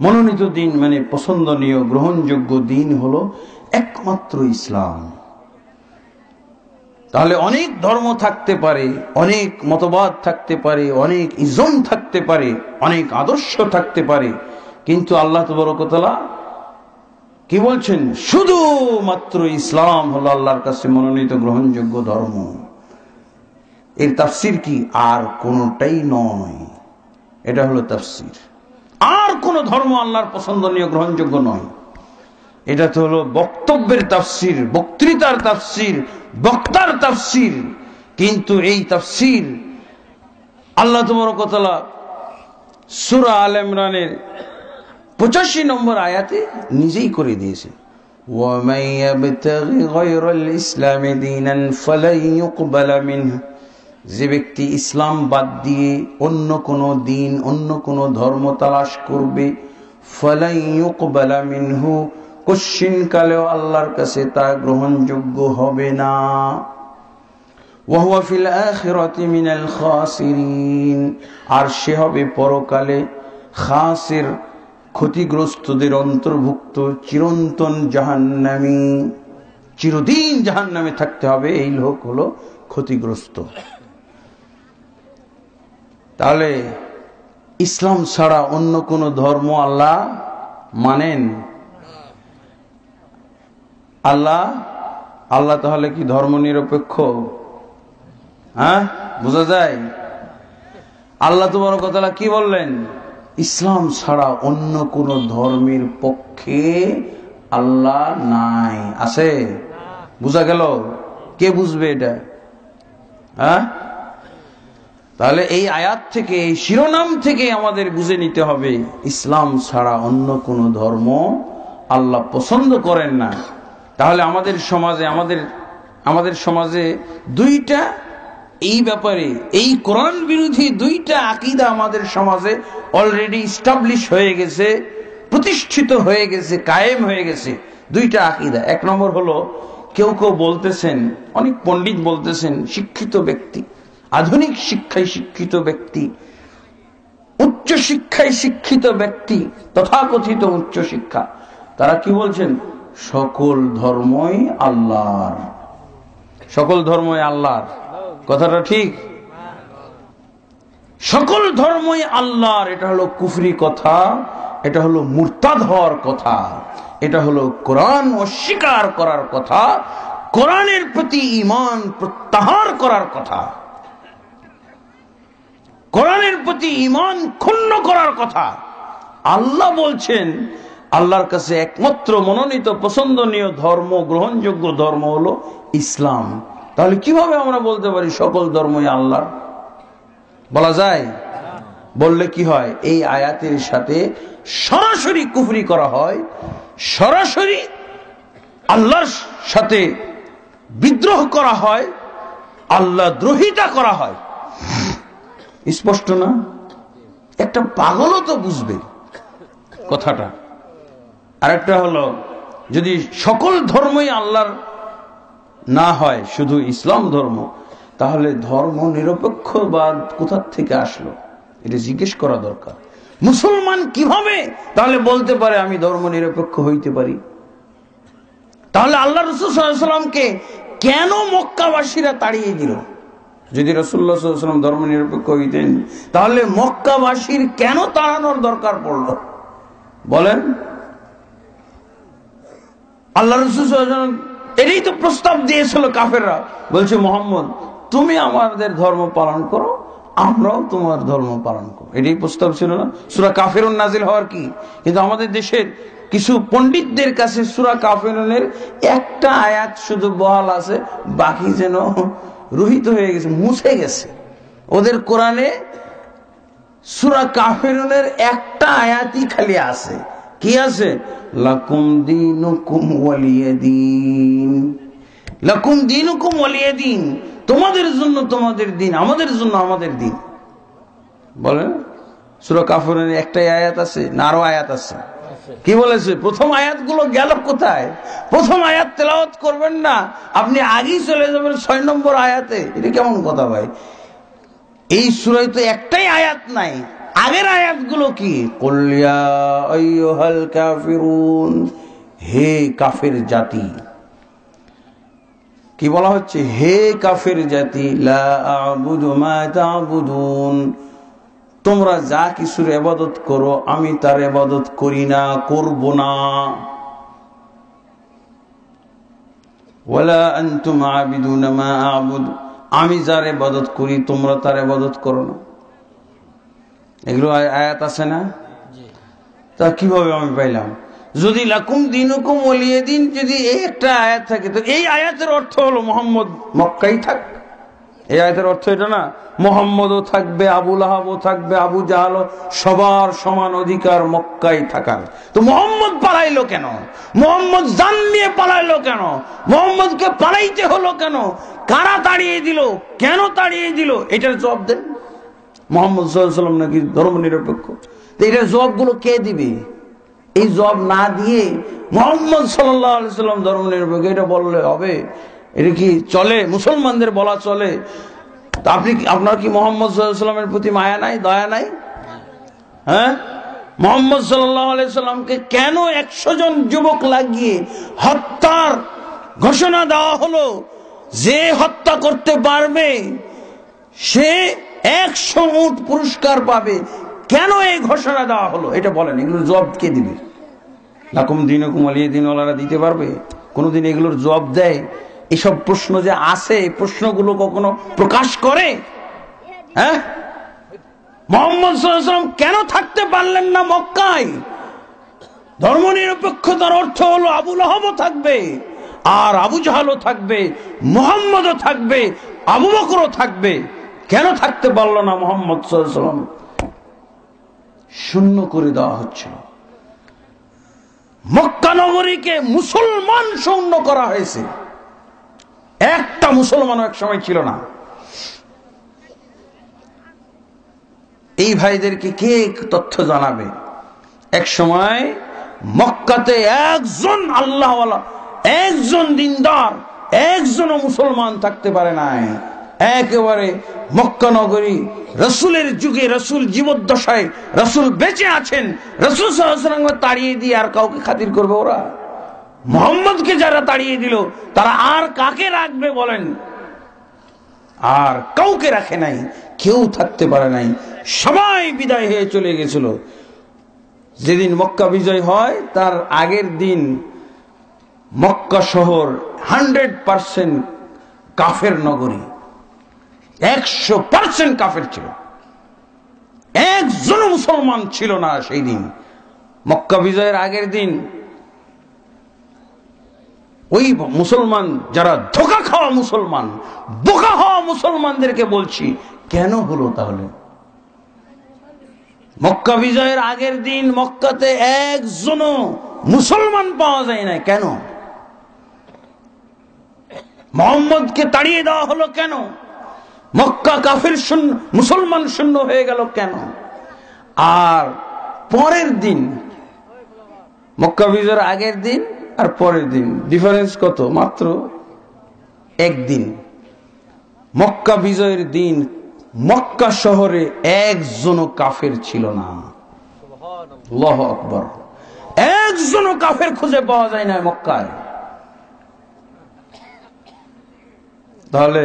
মনোনীত দিন মানে পছন্দনীয় গ্রহণযোগ্য দিন হলো একমাত্র ইসলাম। তাহলে অনেক ধর্ম থাকতে পারে, অনেক মতবাদ থাকতে পারে, অনেক ইজম থাকতে পারে, অনেক আদর্শ থাকতে পারে, কিন্তু আল্লাহ তাবারক ওয়া তাআলা কি বলছেন? শুধুমাত্র ইসলাম হলো আল্লাহর কাছে মনোনীত গ্রহণযোগ্য ধর্ম। এর তাফসীর কি? আর কোনটাই নয়। এটা হলো তাফসীর। আর কোন ধর্ম আল্লাহর পছন্দনীয় গ্রহণযোগ্য নয়। এটা তো হলো বক্তব্যের তাফসীর, বক্তৃতার তাফসীর, বক্তার তাফসীর। কিন্তু এই তাফসীর আল্লাহ তাবারক ওয়া তাআলা সূরা আলে ইমরানের 85 নম্বর আয়াতে নিজেই করে দিয়েছেন। ওয়া মান ইয়াবতাগি গায়রাল ইসলামি দীনান ফালান ইউকবালা মিনহু, যে ব্যক্তি ইসলাম বাদ দিয়ে অন্য কোন দিন, অন্য কোন ধর্ম তালাশ করবে, ফালান ইউকবালা মিনহু, কশ্চিনকালেও আল্লাহর কাছে তা গ্রহণযোগ্য হবে না। ওয়াহুয়া ফিল আখিরাতি মিনাল খাসিরিন, আর সে হবে পরকালে খাসির, ক্ষতিগ্রস্তদের অন্তর্ভুক্ত, চিরন্তন জাহান্নামী, চিরদিন জাহান্নামে থাকতে হবে, এই লোক হলো ক্ষতিগ্রস্ত। তাহলে ইসলাম ছাড়া অন্য কোন ধর্ম আল্লাহ মানেন? আল্লাহ তাহলে কি ধর্ম নিরপেক্ষ? হ্যাঁ, বোঝা যায়? আল্লাহ তাবারক ওয়া তাআলা কি বললেন? ইসলাম ছাড়া অন্য কোন ধর্মের পক্ষে আল্লাহ নাই, আছে? বুঝা গেল? কে বুঝবে এটা? হ্যাঁ, তাহলে এই আয়াত থেকে, এই শিরোনাম থেকে আমাদের বুঝে নিতে হবে ইসলাম ছাড়া অন্য কোন ধর্ম আল্লাহ পছন্দ করেন না। তাহলে আমাদের সমাজে দুইটা, এই ব্যাপারে এই কোরআন বিরোধী দুইটা আকীদা আমাদের সমাজে অলরেডি এস্টাবলিশ হয়ে গেছে, প্রতিষ্ঠিত হয়ে গেছে, কায়েম হয়ে গেছে। দুইটা আকীদা। এক নম্বর হলো, কেউ কেউ বলতেছেন, অনেক পণ্ডিত বলতেছেন, শিক্ষিত ব্যক্তি, আধুনিক শিক্ষায় শিক্ষিত ব্যক্তি, উচ্চ শিক্ষায় শিক্ষিত ব্যক্তি, তথাকথিত উচ্চ শিক্ষা, তারা কি বলছেন? সকল ধর্মই আল্লাহর, সকল ধর্মই আল্লাহর। কথাটা ঠিক? সকল ধর্মই আল্লাহর, এটা হলো কুফরি কথা, এটা হলো মুরতাদ হওয়ার কথা, এটা হলো কোরআন অস্বীকার করার কথা, কোরআনের প্রতি ঈমান প্রত্যাহার করার কথা, কোরআনের প্রতি ঈমান ক্ষুণ্ণ করার কথা। আল্লাহ বলছেন আল্লাহর কাছে একমাত্র মনোনীত পছন্দনীয় ধর্ম, গ্রহণযোগ্য ধর্ম হলো ইসলাম। তাহলে কিভাবে আমরা বলতে পারি সকল ধর্মই আল্লাহর? বলা যায়? বললে কি হয়? এই আয়াতের সাথে সরাসরি কুফরি করা হয়, সরাসরি আল্লাহর সাথে বিদ্রোহ করা হয়, আল্লাহ দ্রোহিতা করা হয়। স্পষ্ট না? একটা পাগলও তো বুঝবে কথাটা। আরেকটা হলো, যদি সকল ধর্মই আল্লাহর না হয়, শুধু ইসলাম ধর্ম, তাহলে ধর্ম নিরপেক্ষবাদ কোথা থেকে আসলো? এটা জিজ্ঞেস করা দরকার। মুসলমান কিভাবে তাহলে বলতে পারে আমি ধর্ম নিরপেক্ষ হইতে পারি? তাহলে আল্লাহ রাসূল সাল্লাল্লাহু আলাইহি ওয়াসাল্লামকে কেন মক্কাবাসীরা তাড়িয়ে দিল? যদি রাসূলুল্লাহ সাল্লাল্লাহু আলাইহি ওয়াসাল্লাম ধর্ম নিরপেক্ষ হইতেন, তাহলে মক্কাবাসীর কেন তাড়ানোর দরকার পড়লো? বলেন। আল্লাহ রাসূল সাল্লাল্লাহু আলাইহি ওয়াসাল্লাম এটাই তো প্রস্তাব দিয়েছিল কাফেররা, বলছে মুহাম্মদ তুমি আমাদের ধর্ম পালন করো, আমরাও তোমার ধর্ম পালন করো। এটাই প্রস্তাব ছিল না? সূরা কাফিরুন নাজিল হওয়ার কি? কিন্তু আমাদের দেশের কিছু পণ্ডিতদের কাছে সূরা কাফিরুনের একটা আয়াত শুধু বহাল আছে, বাকি যেন রহিত হয়ে গেছে, মুছে গেছে। ওদের কোরআনে সূরা কাফিরুনের একটা আয়াতই খালি আছে। কি আছে? লাকুম দীনুকুম ওয়ালিয়াদিন, লাকুম দীনুকুম ওয়ালিয়াদিন, তোমাদের জন্য তোমাদের দিন, আমাদের জন্য আমাদের দিন। বলেন, সূরা কাফিরুনের একটাই আয়াত আছে না আরো আয়াত আছে? কি বলেছে? প্রথম আয়াতগুলো গেল কোথায়? প্রথম আয়াত তেলাওয়াত করবেন না, আপনি আগেই চলে যাবেন 6 নম্বর আয়াতে। এটা কেমন কথা ভাই? এই সূরায় তো একটাই আয়াত নাই, আগের আয়াতগুলো কি? কুল ইয়া আইয়ুহাল কাফিরুন, হে কাফের জাতি। কি বলা হচ্ছে? হে কাফের জাতি, লা আ'বুদু মা তা'বুদুন, তোমরা যা কিছুর ইবাদত করো আমি তার ইবাদত করি না, করব না। ওয়ালা আনতুম আ'বিদুনা মা আ'বুদ, আমি যার ইবাদত করি তোমরা তার ইবাদত করো না। এগুলো আয়াত আছে না? তা কিভাবে আমি পাইলাম? যদি লাকুম দীনুকুম ওয়ালিয়াদিন যদি এই একটা আয়াত থাকে, তো এই আয়াতের অর্থ হলো মুহাম্মদ মক্কায় থাক। এই আয়াতের অর্থ এটা না, মুহাম্মদও থাকবে, আবু লাহাবও থাকবে, আবু জাহালও, সবার সমান অধিকার মক্কায় থাকার। তো মুহাম্মদ পালাইলো কেন? মুহাম্মদ জান নিয়ে পালাইলো কেন? মুহাম্মদকে পালাইতে হলো কেন? কারা তাড়িয়ে দিল? কেন তাড়িয়ে দিল? এটার জবাব দেন। মুহাম্মদ সাল্লাল্লাহু আলাইহি ওয়াসাল্লাম নাকি ধর্ম নিরপেক্ষ? তো এটার জবাবগুলো কে দিবে? এই জবাব না দিয়ে মুহাম্মদ সাল্লাল্লাহু আলাইহি সাল্লাম ধর্ম নিরপেক্ষ এটা বললে হবে? এটা কি চলে? মুসলমানদের বলা চলে? আপনার কি মুহাম্মদ সাল্লাল্লাহু আলাইহি সাল্লামের প্রতি মায়া নাই, দয়া নাই? হ্যাঁ, মুহাম্মদ সাল্লাল্লাহু আলাইহি সাল্লামকে কেন 100 জন যুবক লাগিয়ে হত্যার ঘোষণা দেওয়া হলো? যে হত্যা করতে পারবে সে 100 উট পুরস্কার পাবে। কেন এই ঘোষণা দেওয়া হলো এটা বলেন। এগুলোর জবাব কে দিবে? লাকুম দীনুকুম ওয়ালিয়া দীন ওয়ালারা দিতে পারবে? কোনদিন এগুলোর জবাব দেয়? এসব প্রশ্ন যে আসে, প্রশ্নগুলো কখনো প্রকাশ করে? হ্যাঁ, মুহাম্মদ সাল্লাল্লাহু আলাইহি ওয়াসাল্লাম কেন থাকতে পারলেন না মক্কায়? ধর্মনিরপেক্ষতার অর্থ হলো আবু লাহাবও থাকবে, আর আবু জাহালও থাকবে, মুহাম্মদও থাকবে, আবু বকরও থাকবে। কেন থাকতে পারল না মুহাম্মদ সাল্লাল্লাহু আলাইহি ওয়াসাল্লাম? শূন্য করে দেওয়া হচ্ছিল। মক্কা নগরীকে মুসলমান শূন্য করা হয়েছে। একটা মুসলমানও এক সময় ছিল না। এই ভাইদেরকে কে তথ্য জানাবে? এক সময় মক্কাতে একজন আল্লাহওয়ালা, একজন দিনদার, একজনও মুসলমান থাকতে পারে নাই। একেবারে মক্কা নগরী রাসূলের যুগে, রাসূল জীবদ্দশায়, রাসূল বেঁচে আছেন, রাসূল সাল্লাল্লাহু আলাইহি ওয়াসাল্লাম তাড়িয়ে দিয়ে আর কাউকে খাতির করবে ওরা? মুহাম্মদকে যারা তাড়িয়ে দিল তারা আর কাকে রাখবে বলেন? আর কাউকে রাখে নাই, কেউ থাকতে পারে নাই, সবাই বিদায় হয়ে চলে গেছিল। যেদিন মক্কা বিজয় হয় তার আগের দিন মক্কা শহর 100% কাফের নগরী, 100% কাফের ছিল। একজন মুসলমান ছিল না সেই দিন। মক্কা বিজয়ের আগের দিন ওই মুসলমান যারা ধোঁকা খাওয়া মুসলমান, বোকা হওয়া মুসলমানদেরকে বলছি, কেন হলো তাহলে? মক্কা বিজয়ের আগের দিন মক্কাতে একজনও মুসলমান পাওয়া যায় না। কেন? মুহাম্মদকে তাড়িয়ে দেওয়া হলো কেন? মক্কা কাফের শূন্য, মুসলমান শূন্য হয়ে গেল কেন? আর পরের দিন, মক্কা বিজয়ের আগের দিন আর পরের দিন ডিফারেন্স কত? মাত্র একদিন। মক্কা বিজয়ের দিন মক্কা শহরে একজনও কাফের ছিল না। আল্লাহু আকবার। একজনও কাফের খুঁজে পাওয়া যায় না মক্কায়। তাহলে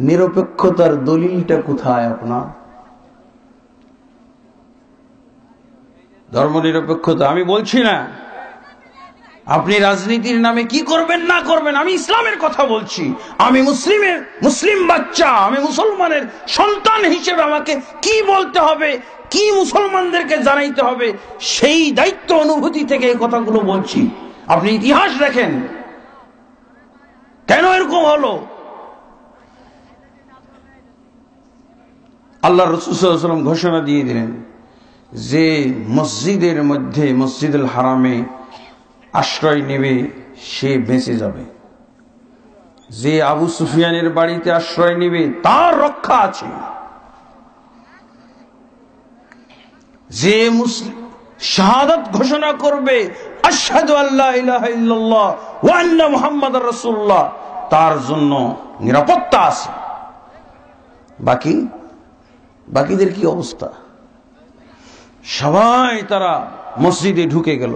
নিরপেক্ষতার দলিলটা কোথায় আপনার? ধর্মনিরপেক্ষতা আমি বলছি না আপনি রাজনীতির নামে কি করবেন না করবেন, আমি ইসলামের কথা বলছি। আমি মুসলিম বাচ্চা, আমি মুসলমানের সন্তান হিসেবে আমাকে কি বলতে হবে, কি মুসলমানদেরকে জানাইতে হবে, সেই দায়িত্ব অনুভূতি থেকে এই কথাগুলো বলছি। আপনি ইতিহাস দেখেন কেন এরকম হলো। আল্লাহ রাসূল সাল্লাল্লাহু আলাইহি ওয়াসাল্লাম ঘোষণা দিয়ে দিলেন যে মসজিদের মধ্যে, মসজিদুল হারামে আশ্রয় নেবে সে বেঁচে যাবে। যে আবু সুফিয়ানের বাড়িতে আশ্রয় নেবে তার রক্ষা আছে। যে শাহাদাত ঘোষণা করবে আশহাদু আল্লা ইলাহা ইল্লাল্লাহ ওয়া আন্না মুহাম্মাদুর রাসূলুল্লাহ, তার জন্য নিরাপত্তা আছে। বাকিদের কি অবস্থা? সবাই তারা মসজিদে ঢুকে গেল।